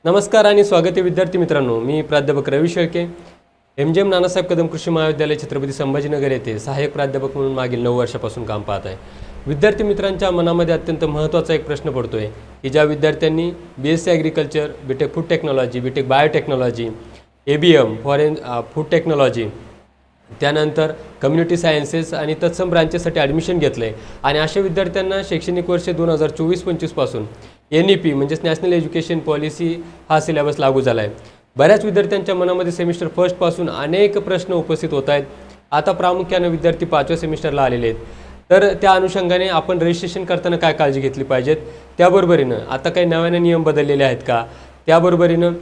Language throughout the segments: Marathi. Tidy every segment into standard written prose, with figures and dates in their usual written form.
नमस्कार आणि स्वागत आहे विद्यार्थी मित्रांनो. मी प्राध्यापक रवी शेळके, एम नानासाहेब कदम कृषी महाविद्यालय छत्रपती संभाजीनगर येथे सहाय्यक प्राध्यापक म्हणून मागील 9 वर्षापासून काम पाहत आहे. विद्यार्थी मित्रांच्या मनामध्ये अत्यंत महत्त्वाचा एक प्रश्न पडतो आहे की ज्या विद्यार्थ्यांनी BSc agriculture, BTech food technology, BTech biotechnology, ABM food technology, त्यानंतर कम्युनिटी सायन्सेस आणि तत्सम ब्रांचेससाठी ॲडमिशन घेतलं आहे आणि अशा विद्यार्थ्यांना शैक्षणिक वर्ष 2024-25 पासून NEP म्हणजेच नॅशनल एज्युकेशन पॉलिसी हा सिलेबस लागू झाला आहे. बऱ्याच विद्यार्थ्यांच्या मनामध्ये सेमिस्टर फर्स्टपासून अनेक प्रश्न उपस्थित होत आहेत. आता प्रामुख्याने विद्यार्थी 5व्या सेमिस्टरला आलेले आहेत. तर त्या अनुषंगाने आपण रजिस्ट्रेशन करताना काय काळजी घेतली पाहिजेत, त्याबरोबरीनं आता काही नव्याने नियम बदललेले आहेत का, त्याबरोबरीनं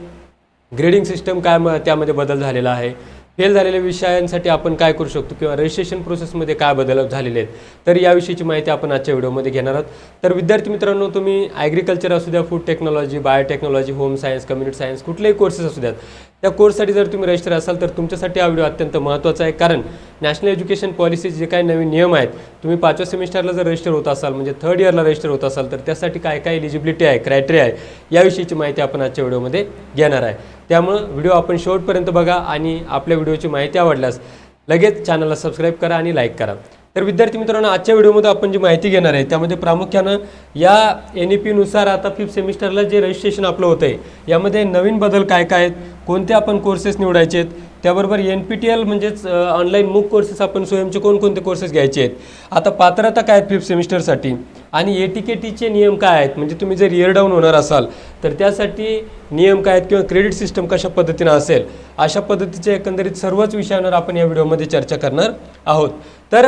ग्रेडिंग सिस्टम काय त्यामध्ये बदल झालेला आहे, फेल झालेल्या विषयांसाठी आपण काय करू शकतो किंवा रजिस्ट्रेशन प्रोसेसमध्ये काय बदल झालेले आहेत, तर याविषयीची माहिती आपण आजच्या व्हिडिओमध्ये घेणार आहोत. तर विद्यार्थी मित्रांनो, तुम्ही ॲग्रिकल्चर असू द्या, food technology, biotechnology, home science, community science, कुठलेही कोर्सेस असू द्यात, त्या कोर्ससाठी जर तुम्ही रजिस्टर असाल तर तुमच्यासाठी हा व्हिडिओ अत्यंत महत्त्वाचा आहे. कारण नॅशनल एज्युकेशन पॉलिसी जे काही नवीन नियम आहेत, तुम्ही 5व्या सेमिस्टरला जर रजिस्टर होत असाल म्हणजे 3rd इयरला रजिस्टर होत असाल तर त्यासाठी काय काय एलिजिबिलिटी आहे, क्रायटेरिया आहे, याविषयीची माहिती आपण आजच्या व्हिडिओमध्ये घेणार आहे. त्यामुळं व्हिडिओ आपण शेवटपर्यंत बघा आणि आपल्या व्हिडिओची माहिती आवडल्यास लगेच चॅनलला सबस्क्राईब करा आणि लाईक करा. तर विद्यार्थी मित्रांनो, आजच्या व्हिडिओमध्ये आपण जी माहिती घेणार आहे त्यामध्ये प्रामुख्यानं या NEP नुसार आता 5th सेमिस्टरला जे रजिस्ट्रेशन आपलं होतं आहे यामध्ये नवीन बदल काय काय आहेत, कोणते आपण कोर्सेस निवडायचे आहेत, त्याबरोबर NPTEL म्हणजेच ऑनलाईन मूक कोर्सेस आपण स्वयंचे कोणकोणते कोर्सेस घ्यायचे आहेत, आता पात्रता काय आहेत 5th सेमिस्टरसाठी आणि ATKTचे नियम काय आहेत, म्हणजे तुम्ही जर इयर डाऊन होणार असाल तर त्यासाठी नियम काय आहेत किंवा क्रेडिट सिस्टम कशा पद्धतीनं असेल, अशा पद्धतीचे एकंदरीत सर्वच विषयांवर आपण या व्हिडिओमध्ये चर्चा करणार आहोत. तर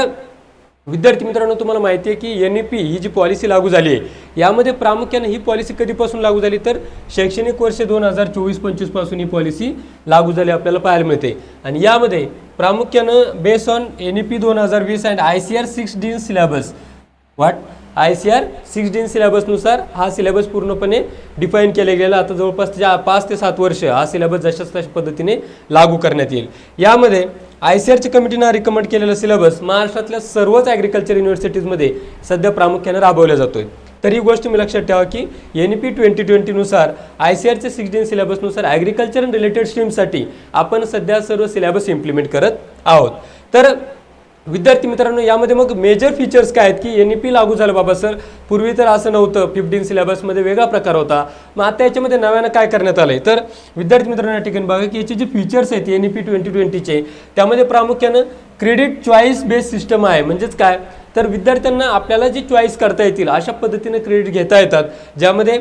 विद्यार्थी मित्रांनो, तुम्हाला माहिती आहे की NEP ही जी पॉलिसी लागू झाली आहे यामध्ये प्रामुख्याने ही पॉलिसी कधीपासून लागू झाली तर शैक्षणिक वर्ष 2024-25 पासून ही पॉलिसी लागू झाली आपल्याला पाहायला मिळते. आणि यामध्ये प्रामुख्यानं base on NEP 2020 and ICAR 6D syllabus ICAR 6D सिलेबसनुसार हा सिलेबस पूर्णपणे डिफाईन केला गेला. आता जवळपास 5 ते 7 वर्ष हा सिलेबस जशाच तशा पद्धतीने लागू करण्यात येईल. यामध्ये ICARच्या कमिटीनं रिकमेंड केलेला सिलेबस महाराष्ट्रातल्या सर्वच ॲग्रिकल्चर युनिव्हर्सिटीजमध्ये सध्या प्रामुख्याने राबवला जातोय. तर ही गोष्ट मी लक्षात ठेवा की NEP 2020 नुसार ICARच्या 6D सिलेबसनुसार ॲग्रिकल्चर अँड रिलेटेड स्ट्रीमसाठी आपण सध्या सर्व सिलेबस इम्प्लिमेंट करत आहोत. तर विद्यार्थी मित्रांनो, यामध्ये मग मेजर फीचर्स काय आहेत की NEP लागू झालं बाबा सर, पूर्वी तर असं नव्हतं, 15 सिलेबसमध्ये वेगळा प्रकार होता, मग आता याच्यामध्ये नव्यानं काय करण्यात आलं आहे. तर विद्यार्थी मित्रांनो, या ठिकाणी बघा की याचे जे फीचर्स आहेत NEP 2020चे त्यामध्ये प्रामुख्यानं क्रेडिट चॉईस बेस्ड सिस्टम आहे. म्हणजेच काय तर विद्यार्थ्यांना आपल्याला जी चॉईस करता येतील अशा पद्धतीने क्रेडिट घेता येतात, ज्यामध्ये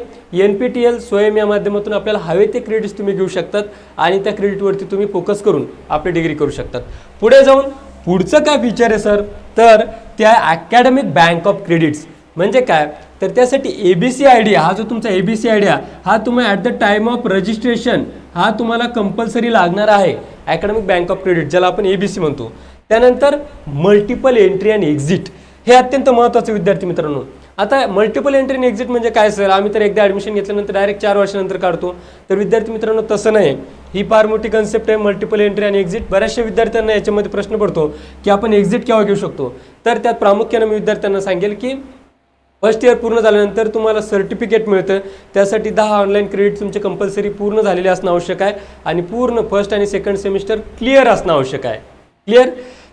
NPTEL स्वयं या माध्यमातून आपल्याला हवे ते क्रेडिट्स तुम्ही घेऊ शकतात आणि त्या क्रेडिटवरती तुम्ही फोकस करून आपली डिग्री करू शकतात. पुढे जाऊन पुढचं काय फीचर आहे सर, तर त्या अकॅडमिक बँक ऑफ क्रेडिट्स म्हणजे काय तर त्यासाठी ABC ID हा जो तुमचा ABC ID हा तुम्ही at the time of registration हा तुम्हाला कंपल्सरी लागणार आहे. अकॅडमिक बँक ऑफ क्रेडिट ज्याला आपण ABC म्हणतो. त्यानंतर मल्टिपल एंट्री अँड एक्झिट हे अत्यंत महत्त्वाचं विद्यार्थी मित्रांनो. आता मल्टिपल एंट्री अँड एक्झिट म्हणजे काय सर, आम्ही तर एकदा ॲडमिशन घेतल्यानंतर डायरेक्ट 4 वर्षानंतर काढतो. तर विद्यार्थी मित्रांनो, तसं नाही, ही फार मोठी कन्सेप्ट आहे मल्टिपल एंट्री आणि एक्झिट. बऱ्याचशा विद्यार्थ्यांना याच्यामध्ये प्रश्न पडतो की आपण एक्झिट केव्हा घेऊ शकतो. तर त्यात प्रामुख्याने मी विद्यार्थ्यांना सांगेल की फर्स्ट इयर पूर्ण झाल्यानंतर तुम्हाला सर्टिफिकेट मिळतं, त्यासाठी 10 ऑनलाईन क्रेडिट तुमचे कंपल्सरी पूर्ण झालेले असणं आवश्यक आहे आणि पूर्ण फर्स्ट आणि सेकंड सेमिस्टर क्लिअर असणं आवश्यक आहे. क्लिअर.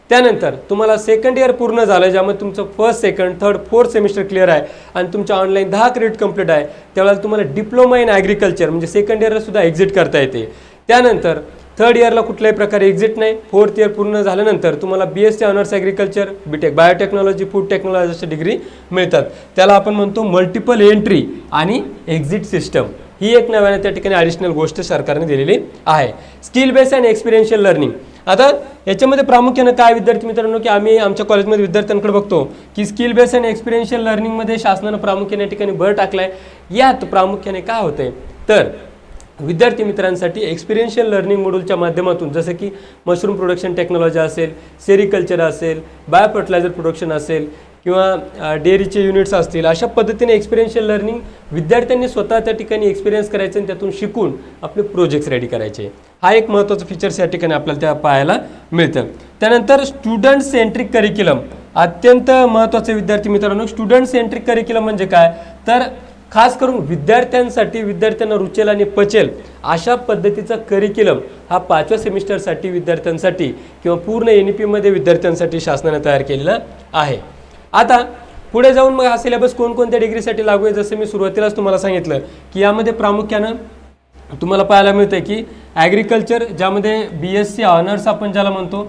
त्यानंतर तुम्हाला 2nd इयर पूर्ण झालं ज्यामध्ये तुमचं 1st, 2nd, 3rd, 4th semester clear आहे आणि तुमच्या ऑनलाईन 10 क्रेडिट कंप्लीट आहे, त्यावेळेला तुम्हाला डिप्लोमा इन ॲग्रिकल्चर म्हणजे 2nd इयरला सुद्धा एक्झिट करता येते. त्यानंतर 3rd इयरला कुठल्याही प्रकारे एक्झिट नाही. 4th इयर पूर्ण झाल्यानंतर तुम्हाला BSc honours agriculture, BTech biotechnology, food technology अशा डिग्री मिळतात. त्याला आपण म्हणतो मल्टिपल एंट्री आणि एक्झिट सिस्टम. ही एक नव्याने त्या ठिकाणी ॲडिशनल गोष्ट सरकारने दिलेली आहे. Skill based and experiential learning. आता याच्यामध्ये प्रामुख्यानं काय विद्यार्थी मित्रांनो की आम्ही आमच्या कॉलेजमध्ये विद्यार्थ्यांकडे बघतो की स्किल बेस्ड अँड एक्सपिरियन्शियल लर्निंगमध्ये शासनानं प्रामुख्याने या ठिकाणी भर टाकला आहे. यात प्रामुख्याने काय होतंय तर विद्यार्थी मित्रांसाठी एक्सपिरियन्शियल लर्निंग मॉड्यूलच्या माध्यमातून जसं की मशरूम प्रोडक्शन टेक्नॉलॉजी असेल, सेरिकल्चर असेल, बायो फर्टिलायझर प्रोडक्शन असेल किंवा डेअरीचे युनिट्स असतील, अशा पद्धतीने एक्सपिरियन्शियल लर्निंग विद्यार्थ्यांनी स्वतः त्या ठिकाणी एक्सपिरियन्स करायचं आणि त्यातून शिकून आपले प्रोजेक्ट्स रेडी करायचे. हा एक महत्त्वाचा फीचर्स या ठिकाणी आपल्याला त्या पाहायला मिळतं. त्यानंतर स्टुडंट सेंट्रिक करिक्युलम अत्यंत महत्त्वाचे विद्यार्थी मित्रांनो. स्टुडंट सेंट्रिक करिक्युलम म्हणजे काय तर खास करून विद्यार्थ्यांसाठी, विद्यार्थ्यांना रुचेल आणि पचेल अशा पद्धतीचा करिक्युलम हा 5व्या सेमिस्टरसाठी विद्यार्थ्यांसाठी किंवा पूर्ण NEP मध्ये विद्यार्थ्यांसाठी शासनाने तयार केलेला आहे. आता पुढे जाऊन मग हा सिलेबस कोणकोणत्या डिग्रीसाठी लागू आहे, जसं मी सुरुवातीलाच तुम्हाला सांगितलं की यामध्ये प्रामुख्यानं तुम्हाला पाहायला मिळतं की ॲग्रिकल्चर, ज्यामध्ये BSc ऑनर्स आपण ज्याला म्हणतो,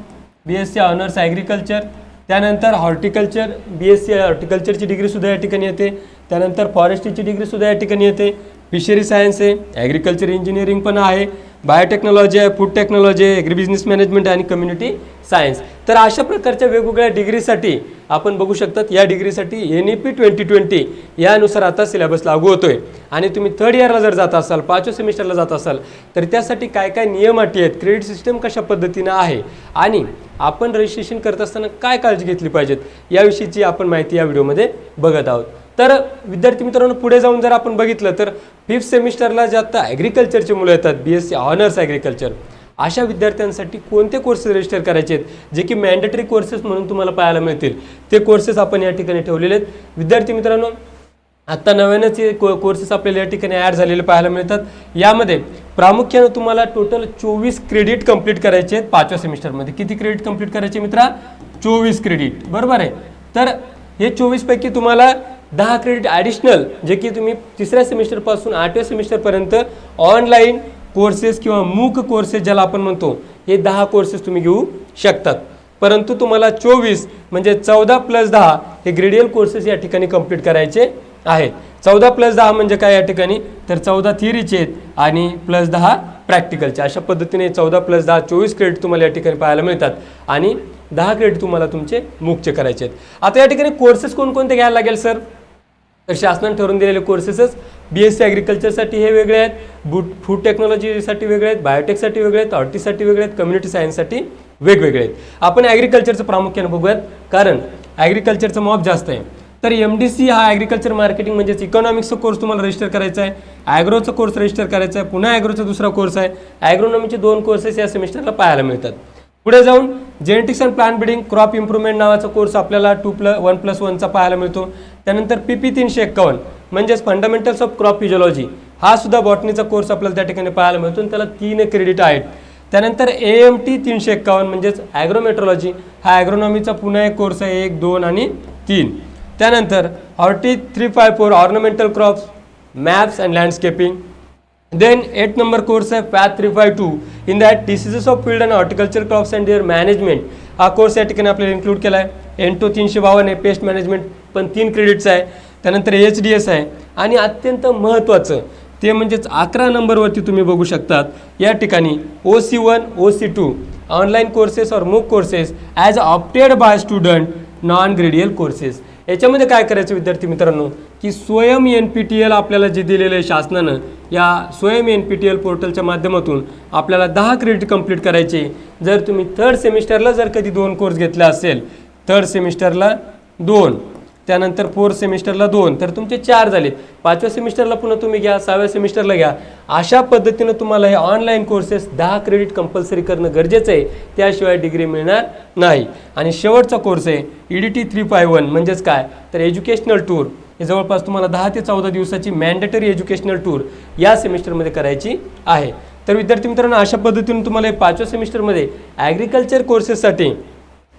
BSc ऑनर्स ॲग्रिकल्चर, त्यानंतर हॉर्टिकल्चर, BSc हॉर्टिकल्चरची डिग्रीसुद्धा या ठिकाणी येते, त्यानंतर फॉरेस्ट्रीची डिग्रीसुद्धा या ठिकाणी येते, फिशरी सायन्स आहे, ॲग्रिकल्चर इंजिनिअरिंग पण आहे, बायोटेक्नॉलॉजी आहे, फूड टेक्नॉलॉजी आहे, ॲग्री बिझनेस मॅनेजमेंट आणि कम्युनिटी सायन्स. तर अशा प्रकारच्या वेगवेगळ्या डिग्रीसाठी आपण बघू शकतात या डिग्रीसाठी NEP 2020 यानुसार आता सिलेबस लागू होतोय. आणि तुम्ही थर्ड इयरला जर जात असाल, 5व्या सेमिस्टरला जात असाल, तर त्यासाठी काय काय नियम अटी आहेत, क्रेडिट सिस्टम कशा पद्धतीनं आहे आणि आपण रजिस्ट्रेशन करत असताना काय काळजी घेतली पाहिजेत याविषयीची आपण माहिती या व्हिडिओमध्ये बघत आहोत. तर विद्यार्थी मित्रांनो, पुढे जाऊन जर आपण बघितलं तर 5th सेमिस्टरला जे आता ॲग्रिकल्चरचे मुलं येतात, BSc ऑनर्स ॲग्रिकल्चर, अशा विद्यार्थ्यांसाठी कोणते कोर्सेस रजिस्टर करायचे आहेत जे की मॅन्डेटरी कोर्सेस म्हणून तुम्हाला पाहायला मिळतील, ते कोर्सेस आपण या ठिकाणी ठेवलेले आहेत. विद्यार्थी मित्रांनो, आत्ता नव्यानंच कोर्सेस आपल्याला या ठिकाणी ॲड झालेले पाहायला मिळतात. यामध्ये प्रामुख्यानं तुम्हाला टोटल 24 क्रेडिट कंप्लीट करायचे आहेत 5व्या सेमिस्टरमध्ये. किती क्रेडिट कंप्लीट करायचे मित्रा? 24 क्रेडिट, बरोबर आहे. तर हे 24 पैकी तुम्हाला 10 क्रेडिट ॲडिशनल, जे की तुम्ही 3ऱ्या सेमिस्टरपासून 8व्या सेमिस्टरपर्यंत ऑनलाईन कोर्सेस किंवा मूक कोर्सेस ज्याला आपण म्हणतो, हे 10 कोर्सेस तुम्ही घेऊ शकतात. परंतु तुम्हाला 24 म्हणजे 14 + 10 हे ग्रेडियल कोर्सेस या ठिकाणी कंप्लीट करायचे आहेत. 14 + 10 म्हणजे काय या ठिकाणी, तर 14 थिअरीचे आहेत आणि +10 प्रॅक्टिकलचे. अशा पद्धतीने 14 + 10 24 क्रेडिट तुम्हाला या ठिकाणी पाहायला मिळतात आणि 10 क्रेडिट तुम्हाला तुमचे मूकचे करायचे आहेत. आता या ठिकाणी कोर्सेस कोणकोणते घ्यायला लागेल सर, तर शासनाने ठरवून दिलेले कोर्सेसच BSc ॲग्रिकल्चरसाठी हे वेगळे आहेत, फूड टेक्नॉलॉजीसाठी वेगळे आहेत, बायोटेकसाठी वेगळे आहेत, हॉर्टीसाठी वेगळे आहेत, कम्युनिटी सायन्ससाठी वेगवेगळे आहेत. आपण ॲग्रिकल्चरचं प्रामुख्याने बघूयात, कारण ॲग्रिकल्चरचं मॉब जास्त आहे. तर MDC हा ॲग्रिकल्चर मार्केटिंग म्हणजेच इकॉनॉमिक्सचा कोर्स तुम्हाला रजिस्टर करायचा आहे, ॲग्रोचा कोर्स रजिस्टर करायचा आहे, पुन्हा ॲग्रोचा दुसरा कोर्स आहे, ॲग्रोनॉमीचे 2 कोर्सेस या सेमिस्टरला पाहायला मिळतात. पुढे जाऊन genetics and plant breeding, crop improvement नावाचा कोर्स आपल्याला 1+1चा पाहायला मिळतो. त्यानंतर PP 351 म्हणजेच फंडामेंटल्स ऑफ क्रॉप फिजिओलॉजी, हा सुद्धा बॉटनीचा कोर्स आपल्याला त्या ठिकाणी पाहायला मिळतो आणि त्याला 3 क्रेडिट आहेत. त्यानंतर AMT 351 म्हणजेच ॲग्रोमेट्रोलॉजी, हा ॲग्रोनॉमीचा पुन्हा एक कोर्स आहे, 1, 2 आणि 3. त्यानंतर horti 354 ornamental crops, MAPs and landscaping. Then 8 number course आहे PATH 352 in that diseases of field and horticulture crops and their management, हा कोर्स या ठिकाणी आपल्याला इन्क्लूड केला आहे. ENTO 352 आहे, पेस्ट मॅनेजमेंट पण 3 क्रेडिट्स आहे. त्यानंतर HDS आहे आणि अत्यंत महत्त्वाचं ते म्हणजेच 11 नंबरवरती तुम्ही बघू शकतात या ठिकाणी OC1 OC2 ऑनलाईन कोर्सेस और MOOC courses as opted by student non gradial courses. याच्यामध्ये काय करायचं विद्यार्थी मित्रांनो, की स्वयं NPTEL आपल्याला जे दिलेलं आहे शासनानं, या स्वयं NPTEL पोर्टलच्या माध्यमातून आपल्याला 10 क्रेडिट कंप्लीट करायचे. जर तुम्ही 3rd सेमिस्टरला जर कधी 2 कोर्स घेतला असेल, 3rd सेमिस्टरला 2, त्यानंतर 4th सेमिस्टरला 2, तर तुमचे 4 झालेत. 5व्या सेमिस्टरला पुन्हा तुम्ही घ्या, 6व्या सेमिस्टरला घ्या. अशा पद्धतीनं तुम्हाला हे ऑनलाईन कोर्सेस 10 क्रेडिट कंपल्सरी करणं गरजेचं आहे, त्याशिवाय डिग्री मिळणार नाही. आणि शेवटचा कोर्स आहे EDT 351 म्हणजेच काय, तर एज्युकेशनल टूर. हे जवळपास तुम्हाला 10 ते 14 दिवसाची मॅन्डेटरी एज्युकेशनल टूर या सेमिस्टरमध्ये करायची आहे. तर विद्यार्थी मित्रांनो, अशा पद्धतीने तुम्हाला हे 5व्या सेमिस्टरमध्ये ॲग्रिकल्चर कोर्सेससाठी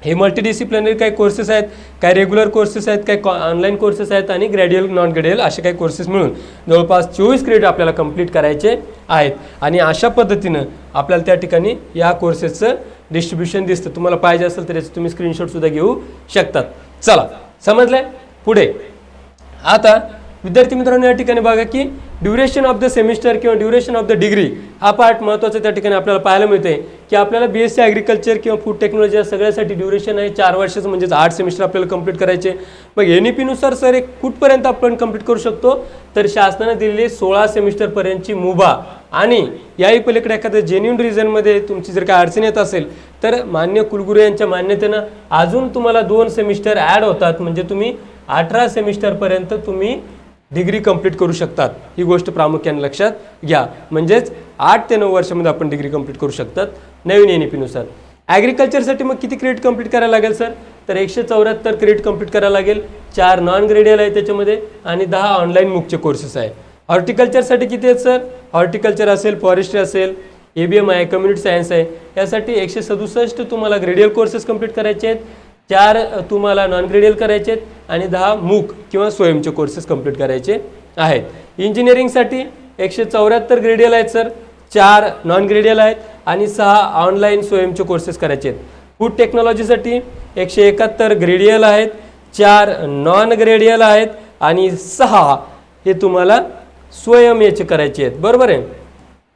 हे मल्टीडिसिप्लिनरी काही कोर्सेस आहेत, काही रेग्युलर कोर्सेस आहेत, काही ऑनलाईन कोर्सेस आहेत आणि ग्रॅड्युअल नॉन ग्रॅड्युअल असे काही कोर्सेस मिळून जवळपास 24 क्रेडिट आपल्याला कंप्लीट करायचे आहेत. आणि अशा पद्धतीनं आपल्याला त्या ठिकाणी या कोर्सेसचं डिस्ट्रीब्युशन दिसतं. तुम्हाला पाहिजे असेल तर याचं तुम्ही स्क्रीनशॉटसुद्धा घेऊ शकतात. चला, समजलं? पुढे आता विद्यार्थी मित्रांनो, या ठिकाणी बघा की ड्युरेशन ऑफ द सेमिस्टर किंवा ड्युरेशन ऑफ द डिग्री हा पार्ट महत्त्वाचा त्या ठिकाणी आपल्याला पाहायला मिळते की आपल्याला BSc ॲग्रिकल्चर किंवा फूड टेक्नॉलॉजी या सगळ्यासाठी ड्युरेशन आहे 4 वर्षाचं, म्हणजेच 8 सेमिस्टर आपल्याला कंप्लीट करायचे. मग NEP नुसार सर एक कुठपर्यंत आपण कंप्लीट करू शकतो, तर शासनाने दिलेली 16 सेमिस्टरपर्यंतची मुभा. आणि याही पलीकडे एखाद्या जेन्युइन रिझनमध्ये तुमची जर काय अडचण येत असेल तर मान्य कुलगुरू यांच्या मान्यतेनं अजून तुम्हाला 2 सेमिस्टर ॲड होतात, म्हणजे तुम्ही 18 सेमिस्टरपर्यंत तुम्ही डिग्री कंप्लीट करू शकतात. ही गोष्ट प्रामुख्याने लक्षात घ्या. म्हणजेच 8 ते 9 वर्षामध्ये आपण डिग्री कंप्लीट करू शकतात नवीन NEP नुसार. ॲग्रिकल्चरसाठी मग किती क्रेडिट कंप्लीट करायला लागेल सर? तर 174 क्रेडिट कंप्लीट करायला लागेल. 4 नॉन ग्रेडियल आहे त्याच्यामध्ये आणि 10 ऑनलाईन मुकचे कोर्सेस आहे. हॉर्टिकल्चरसाठी किती आहेत सर? हॉर्टिकल्चर असेल, फॉरेस्ट्री असेल, ABM आहे, कम्युनिटी सायन्स आहे, यासाठी 167 तुम्हाला ग्रेडियल कोर्सेस कंप्लीट करायचे आहेत. 4 तुम्हाला नॉन ग्रेडियल करायचे आहेत आणि 10 मूक किंवा स्वयंचे कोर्सेस कंप्लीट करायचे आहेत. इंजिनिअरिंगसाठी 174 ग्रेडियल आहेत सर, 4 नॉन ग्रेडियल आहेत आणि 6 ऑनलाईन स्वयंचे कोर्सेस करायचे आहेत. फूड टेक्नॉलॉजीसाठी 171 ग्रेडियल आहेत, 4 नॉन ग्रेडियल आहेत आणि 6 हे तुम्हाला स्वयं याचे करायचे आहेत. बरोबर आहे.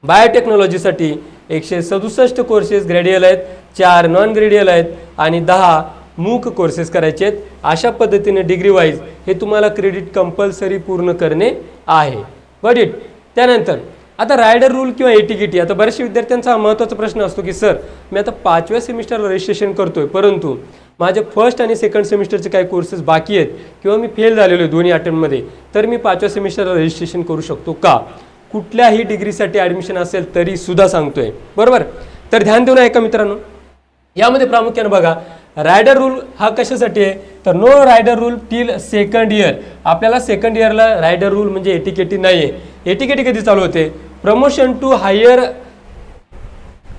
बायोटेक्नॉलॉजीसाठी 167 कोर्सेस ग्रेडियल आहेत, 4 नॉन ग्रेडियल आहेत आणि 10 मूक कोर्सेस करायचे आहेत. अशा पद्धतीने डिग्री वाईज हे तुम्हाला क्रेडिट कंपल्सरी पूर्ण करणे आहे. Got it. त्यानंतर आता रायडर रूल किंवा ATKT. आता बऱ्याचशा विद्यार्थ्यांचा हा महत्त्वाचा प्रश्न असतो की सर मी आता 5व्या सेमिस्टरला रजिस्ट्रेशन करतोय, परंतु माझे फर्स्ट आणि सेकंड सेमिस्टरचे काही कोर्सेस बाकी आहेत किंवा मी फेल झालेलो आहे दोन्ही अटेम्प्टमध्ये, तर मी 5व्या सेमिस्टरला रजिस्ट्रेशन करू शकतो का? कुठल्याही डिग्रीसाठी ॲडमिशन असेल तरी सुद्धा सांगतोय. बरोबर. तर ध्यान देऊन ऐका मित्रांनो, यामध्ये प्रामुख्याने बघा रायडर रूल हा कशासाठी आहे? तर no rider rule till second year. आपल्याला सेकंड इयरला रायडर रूल म्हणजे ATKT नाही आहे. ATKT कधी चालू होते? Promotion to higher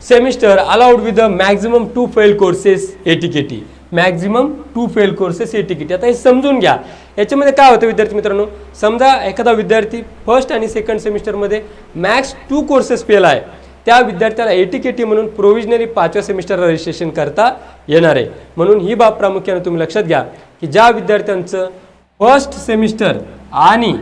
semester allowed with the maximum 2 fail courses ATKT. Maximum 2 fail courses ATKT. आता हे समजून घ्या. याच्यामध्ये काय होतं विद्यार्थी मित्रांनो, समजा एखादा विद्यार्थी फर्स्ट आणि सेकंड सेमिस्टरमध्ये मॅक्स 2 कोर्सेस फेल आहे, त्या विद्यार्थ्याला ATKT म्हणून प्रोव्हिजनली 5व्या सेमिस्टरला रजिस्ट्रेशन करता येणार आहे. म्हणून ही बाब प्रामुख्याने तुम्ही लक्षात घ्या की ज्या विद्यार्थ्यांचं फर्स्ट सेमिस्टर आणि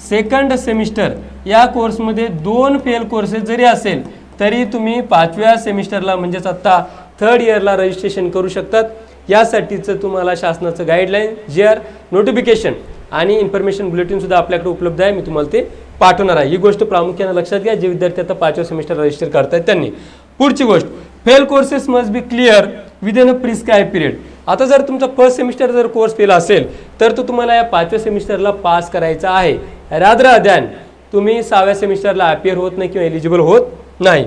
सेकंड सेमिस्टर या कोर्समध्ये 2 फेल कोर्सेस जरी असेल तरी तुम्ही 5व्या सेमिस्टरला म्हणजेच आत्ता थर्ड इयरला रजिस्ट्रेशन करू शकतात. यासाठीचं तुम्हाला शासनाचं गाईडलाईन, GR, नोटिफिकेशन आणि इन्फॉर्मेशन बुलेटिन सुद्धा आपल्याकडे उपलब्ध आहे. मी तुम्हाला ते पाठवणार आहे. ही गोष्ट प्रामुख्याने लक्षात घ्या जे विद्यार्थी आता 5व्या सेमिस्टर रजिस्टर करतायत त्यांनी. पुढची गोष्ट, fail courses must be clear within a prescribe period. आता जर तुमचा फर्स्ट सेमिस्टर जर कोर्स फेल असेल तर तो तुम्हाला या 5व्या सेमिस्टरला पास करायचा आहे. रादर दॅन तुम्ही 6व्या सेमिस्टरला अपियर होत नाही किंवा एलिजिबल होत नाही.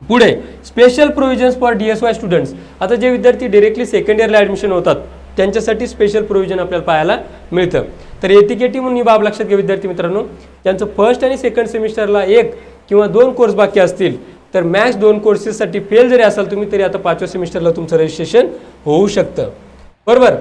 पुढे special provisions for DSY students. आता जे विद्यार्थी डायरेक्टली सेकंड इयरला ॲडमिशन होतात त्यांच्यासाठी स्पेशल प्रोव्हिजन आपल्याला पाहायला मिळतं. तर ATKT म्हणून ही बाब लक्षात घ्या विद्यार्थी मित्रांनो, ज्यांचं फर्स्ट आणि सेकंड सेमिस्टरला 1 किंवा 2 कोर्स बाकी असतील तर मॅक्स 2 कोर्सेससाठी फेल जरी असाल तुम्ही तरी आता 5व्या सेमिस्टरला तुमचं रजिस्ट्रेशन होऊ शकतं. बरोबर.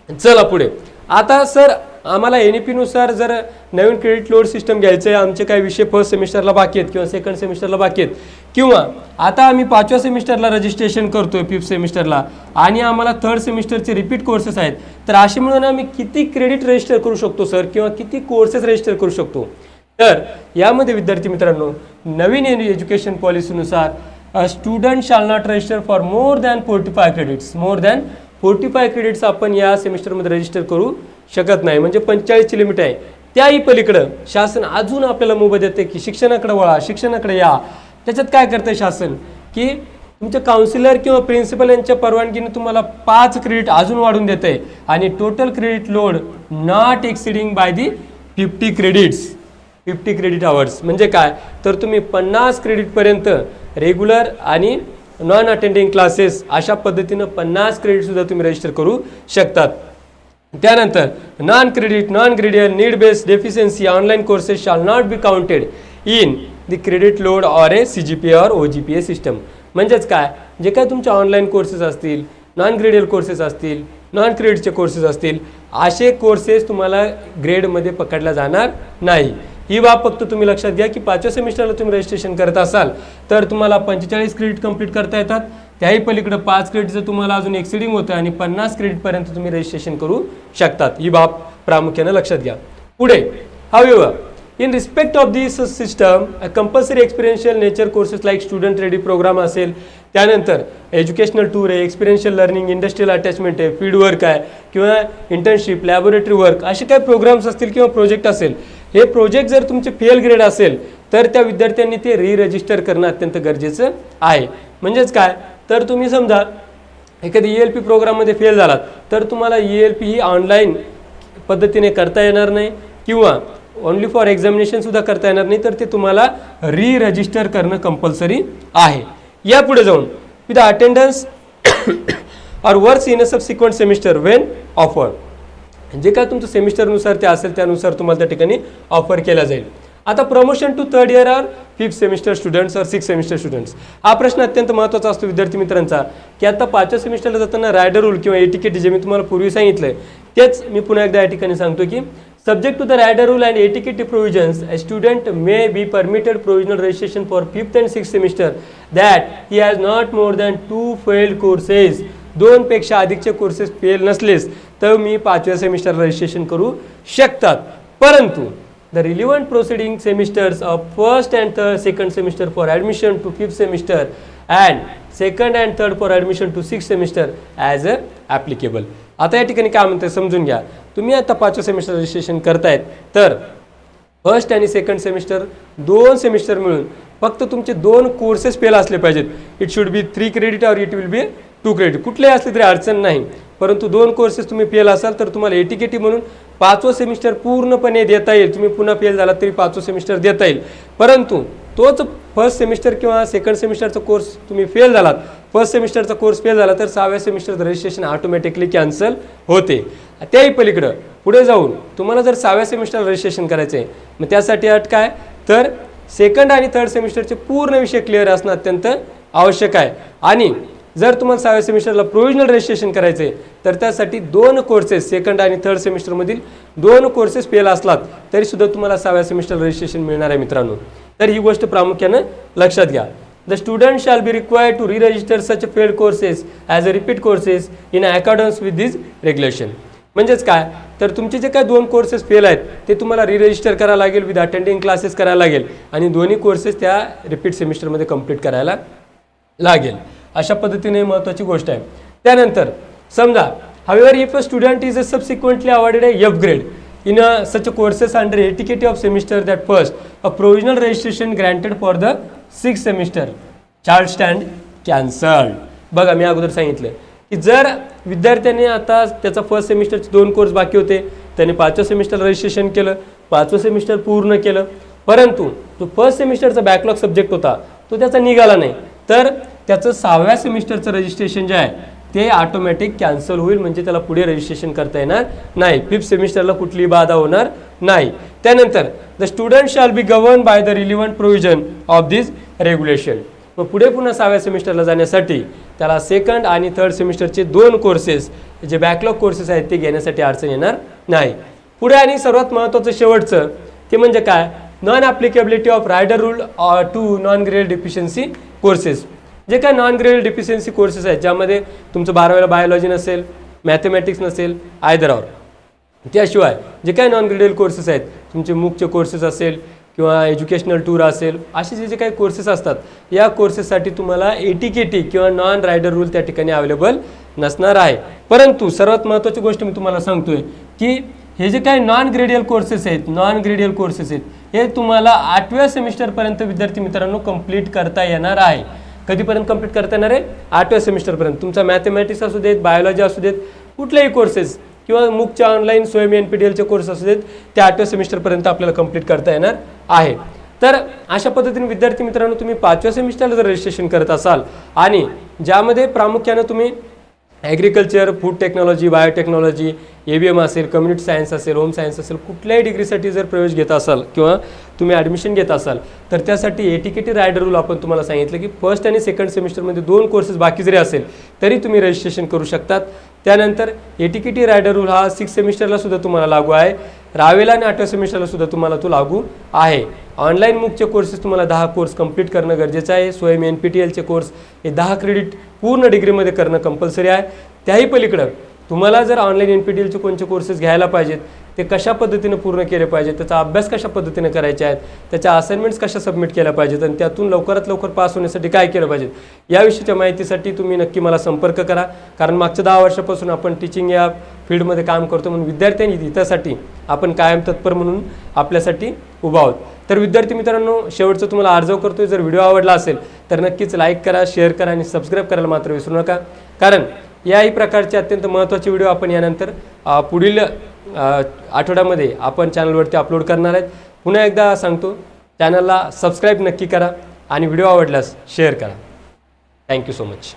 चला पुढे. आता सर आम्हाला NEP नुसार जर नवीन क्रेडिट लोड सिस्टम घ्यायचं आहे, आमचे काही विषय फर्स्ट सेमिस्टरला बाकी आहेत किंवा सेकंड सेमिस्टरला बाकी आहेत किंवा आता आम्ही 5व्या सेमिस्टरला रजिस्ट्रेशन करतोय 5th सेमिस्टरला आणि आम्हाला थर्ड सेमिस्टरचे रिपीट कोर्सेस आहेत, तर असे म्हणून आम्ही किती क्रेडिट रजिस्टर करू शकतो सर किंवा किती कोर्सेस रजिस्टर करू शकतो? तर यामध्ये विद्यार्थी मित्रांनो नवीन एज्युकेशन पॉलिसीनुसार student shall not register for more than 45 credits. More than 45 credits आपण या सेमिस्टरमध्ये रजिस्टर करू शकत नाही. म्हणजे 45ची लिमिट आहे. त्याही पलीकडं शासन अजून आपल्याला मुभा देते की शिक्षणाकडे वळा, शिक्षणाकडे या. त्याच्यात काय करतंय शासन की तुमचे काउन्सिलर किंवा प्रिन्सिपल यांच्या परवानगीने तुम्हाला 5 क्रेडिट अजून वाढून देते आणि total credit load not exceeding by the 50 credits. 50 credit hours म्हणजे काय, तर तुम्ही 50 क्रेडिटपर्यंत रेग्युलर आणि नॉन अटेंडिंग क्लासेस अशा पद्धतीनं 50 क्रेडिटसुद्धा तुम्ही रजिस्टर करू शकतात. त्यानंतर non credit, non gradial, need based, deficiency online courses shall not be counted in the credit load or a CGPA और OGPA सिस्टम. म्हणजेच काय, जे काय तुमचे ऑनलाईन कोर्सेस असतील, नॉन ग्रेडियल कोर्सेस असतील, नॉन क्रेडिटचे कोर्सेस असतील, असे कोर्सेस तुम्हाला ग्रेडमध्ये पकडला जाणार नाही. ही बाब फक्त तुम्ही लक्षात घ्या की 5व्या सेमिस्टरला तुम्ही रजिस्ट्रेशन करत असाल तर तुम्हाला 45 क्रेडिट कंप्लीट करता येतात. त्याही पलीकडे 5 क्रेडिटचं तुम्हाला अजून एक्सिडिंग होतं आणि 50 क्रेडिटपर्यंत तुम्ही रजिस्ट्रेशन करू शकतात. ही बाब प्रामुख्याने लक्षात घ्या. पुढे however in respect of this system compulsory experiential nature courses like student ready programme असेल, त्यानंतर एज्युकेशनल टूर आहे, एक्सपिरियन्शियल लर्निंग, इंडस्ट्रियल अटॅचमेंट आहे, फील्ड वर्क आहे किंवा इंटर्नशिप, लॅबोरेटरी वर्क असे काही प्रोग्राम्स असतील किंवा प्रोजेक्ट असेल, हे प्रोजेक्ट जर तुमचे फेल ग्रेड असेल तर त्या विद्यार्थ्यांनी ते रजिस्टर करणं अत्यंत गरजेचं आहे. म्हणजेच काय, तर तुम्ही समजा एखादी ELP प्रोग्राममध्ये फेल झालात तर तुम्हाला ELP ही ऑनलाईन पद्धतीने करता येणार नाही किंवा ओनली फॉर एक्झामिनेशनसुद्धा करता येणार नाही, तर ते तुम्हाला रजिस्टर करणं कंपल्सरी आहे. या पुढे जाऊन विथ अटेंडन्स और works in a subsequent semester when offered, जे काय तुमचं सेमिस्टरनुसार ते असेल त्यानुसार तुम्हाला त्या ठिकाणी ऑफर केला जाईल. आता प्रमोशन टू थर्ड इयर और फिफ्थ सेमिस्टर स्टुडंट्स और सिक्स सेमिस्टर स्टुडंट्स, हा प्रश्न अत्यंत महत्त्वाचा असतो विद्यार्थी मित्रांचा, की आता 5व्या सेमिस्टरला जाताना रायडर रूल किंवा एटीकेटी जे मी तुम्हाला पूर्वी सांगितलंय तेच मी पुन्हा एकदा या ठिकाणी सांगतो की subject to the rider rule and etiquette provisions, a student may be permitted provisional registration for 5th and 6th semester that he has not more than 2 failed courses. 2 पेक्षा अधिकचे कोर्सेस फेल नसलेस तर मी 5व्या सेमिस्टर रजिस्ट्रेशन करू शकतात. परंतु the relevant proceeding semesters of first and second semester for admission to 5th semester and second and third for admission to 6th semester as applicable. आता या ठिकाणी काय म्हणते समजून घ्या. तुम्ही आता 5व्या सेमिस्टर रजिस्ट्रेशन करतायत तर फर्स्ट आणि सेकंड सेमिस्टर 2 सेमिस्टर मिळून फक्त तुमचे 2 कोर्सेस फेल असले पाहिजेत. इट शुड बी 3 क्रेडिट और इट विल बी 2 क्रेडिट, कुठलेही असले तरी अडचण नाही. परंतु 2 कोर्सेस तुम्ही फेल असाल तर तुम्हाला एटीकेटी म्हणून 5वं सेमिस्टर पूर्णपणे देता येईल. तुम्ही पुन्हा फेल झाला तरी 5वं सेमिस्टर देता येईल. परंतु तोच फर्स्ट सेमिस्टर किंवा सेकंड सेमिस्टरचा कोर्स तुम्ही फेल झालात, फर्स्ट सेमिस्टरचा कोर्स फेल झाला तर 6व्या सेमिस्टरचं रजिस्ट्रेशन ऑटोमॅटिकली कॅन्सल होते. त्याही पलीकडं पुढे जाऊन तुम्हाला जर 6व्या सेमिस्टर रजिस्ट्रेशन करायचं आहे मग त्यासाठी अट काय तर सेकंड आणि थर्ड सेमिस्टरचे पूर्ण विषय क्लिअर असणं अत्यंत आवश्यक आहे. आणि जर तुम्हाला 6व्या सेमिस्टरला प्रोव्हिजनल रजिस्ट्रेशन करायचं आहे तर त्यासाठी 2 कोर्सेस सेकंड आणि थर्ड सेमिस्टरमधील 2 कोर्सेस फेल असलात तरीसुद्धा तुम्हाला 6व्या सेमिस्टर रजिस्ट्रेशन मिळणार आहे मित्रांनो. तर ही गोष्ट प्रामुख्यानं लक्षात घ्या. The student shall be required to re-register such failed courses as a repeat courses in accordance with this regulation. म्हणजेच काय तर तुमचे जे काय 2 कोर्सेस फेल आहेत ते तुम्हाला री-रजिस्टर करायला लागेल, विथ अटेंडिंग क्लासेस करायला लागेल आणि दोन्ही कोर्सेस त्या रिपीट सेमिस्टरमध्ये कंप्लीट करायला लागेल. अशा पद्धतीने महत्त्वाची गोष्ट आहे. त्यानंतर समजा however if a student is a subsequently awarded F grade in such courses under etiquette of semester that first a provisional registration granted for the 6th semester shall stand cancelled. बघा मी अगोदर सांगितलं की जर विद्यार्थ्यांनी आता त्याचा फर्स्ट सेमिस्टरचे 2 कोर्स बाकी होते, त्याने 5व्या सेमिस्टर रजिस्ट्रेशन केलं, 5वं सेमिस्टर पूर्ण केलं, परंतु जो फर्स्ट सेमिस्टरचा बॅकलॉग सब्जेक्ट होता तो त्याचा निघाला नाही तर त्याचं 6व्या सेमिस्टरचं रजिस्ट्रेशन जे आहे ते ऑटोमॅटिक कॅन्सल होईल. म्हणजे त्याला पुढे रजिस्ट्रेशन करता येणार नाही. 5th सेमिस्टरला कुठलीही बाधा होणार नाही. त्यानंतर the student shall B govern by the relevant provision of this regulation. मग पुढे पुन्हा 6व्या सेमिस्टरला जाण्यासाठी त्याला सेकंड आणि थर्ड सेमिस्टरचे 2 कोर्सेस जे बॅकलॉग कोर्सेस आहेत ते घेण्यासाठी अडचण येणार नाही. पुढे आणि सर्वात महत्त्वाचं शेवटचं ते म्हणजे काय non applicability of rider rule to non grade deficiency courses. जे काय नॉन ग्रेड डिफिशियन्सी कोर्सेस आहेत ज्यामध्ये तुमचं 12वीला बायोलॉजी नसेल, मॅथमॅटिक्स नसेल, आयदर ऑर, त्याशिवाय जे काय नॉन ग्रेडेड कोर्सेस आहेत तुमचे मुख्य कोर्सेस असेल किंवा एज्युकेशनल टूर असेल, असे जे काही कोर्सेस असतात या कोर्सेससाठी तुम्हाला एटीकेटी किंवा नॉन रायडर रूल त्या ठिकाणी अवेलेबल नसणार आहे. परंतु सर्वात महत्त्वाची गोष्ट मी तुम्हाला सांगतोय की हे जे काही नॉन ग्रेडियल कोर्सेस आहेत हे तुम्हाला 8व्या सेमिस्टरपर्यंत विद्यार्थी मित्रांनो कंप्लीट करता येणार आहे. कधीपर्यंत कंप्लीट करता येणार आहे 8व्या सेमिस्टरपर्यंत. तुमचा मॅथमॅटिक्स असू देत, बायोलॉजी असू देत, कुठलेही कोर्सेस किंवा मुख्य ऑनलाईन स्वयं NPTELचे कोर्स असू देत ते 8व्या सेमिस्टरपर्यंत आपल्याला कंप्लीट करता येणार आहे. तर अशा पद्धतीने विद्यार्थी मित्रांनो तुम्ही 5व्या सेमिस्टरला जर रजिस्ट्रेशन करत असाल आणि ज्यामध्ये प्रामुख्यानं तुम्ही agriculture, food technology, biotechnology, ABM असेल, कम्युनिटी सायन्स असेल, होम सायन्स असेल, कुठल्याही डिग्रीसाठी जर प्रवेश घेत असाल किंवा तुम्ही ॲडमिशन घेत असाल तर त्यासाठी एटीकेटी रायडर रूल आपण तुम्हाला सांगितलं की फर्स्ट आणि सेकंड सेमिस्टरमध्ये 2 कोर्सेस बाकी जरी असेल तरी तुम्ही रजिस्ट्रेशन करू शकतात. त्यानंतर एटीकेटी रायडर रूल हा 6th सेमिस्टरला सुद्धा तुम्हाला लागू आहे, रावेला आणि 8व्या सेमिस्टरला सुद्धा तुम्हाला तो लागू आहे. ऑनलाईन मुख्य कोर्सेस तुम्हाला 10 कोर्स कंप्लीट करणं गरजेचं आहे. स्वयं NPTELचे कोर्स हे 10 क्रेडिट पूर्ण डिग्रीमध्ये करणं कंपल्सरी आहे. त्याही पलीकडं तुम्हाला जर ऑनलाईन NPTELचे कोणते कोर्सेस घ्यायला पाहिजेत ते कशा पद्धतीने पूर्ण केले पाहिजेत, त्याचा अभ्यास कशा पद्धतीने करायचे आहेत, त्याच्या असाइनमेंट्स कशा सबमिट केल्या पाहिजेत आणि त्यातून लवकरात लवकर पास होण्यासाठी काय केलं पाहिजे याविषयीच्या माहितीसाठी तुम्ही नक्की मला संपर्क करा. कारण मागच्या 10 वर्षापासून आपण टीचिंग या फील्डमध्ये काम करतो म्हणून विद्यार्थ्यांनी हितासाठी आपण कायम तत्पर म्हणून आपल्यासाठी उभा आहोत. तर विद्यार्थी मित्रांनो शेवटचं तुम्हाला अर्ज करतोय, जर व्हिडिओ आवडला असेल तर नक्कीच लाईक करा, शेअर करा आणि सबस्क्राईब करायला मात्र विसरू नका. कारण याही प्रकारचे अत्यंत महत्त्वाचे व्हिडिओ आपण यानंतर पुढील आठवड्यामध्ये आपण चॅनलवरती अपलोड करणार आहेत. पुन्हा एकदा सांगतो चॅनलला सबस्क्राईब नक्की करा आणि व्हिडिओ आवडल्यास शेअर करा. Thank you so much.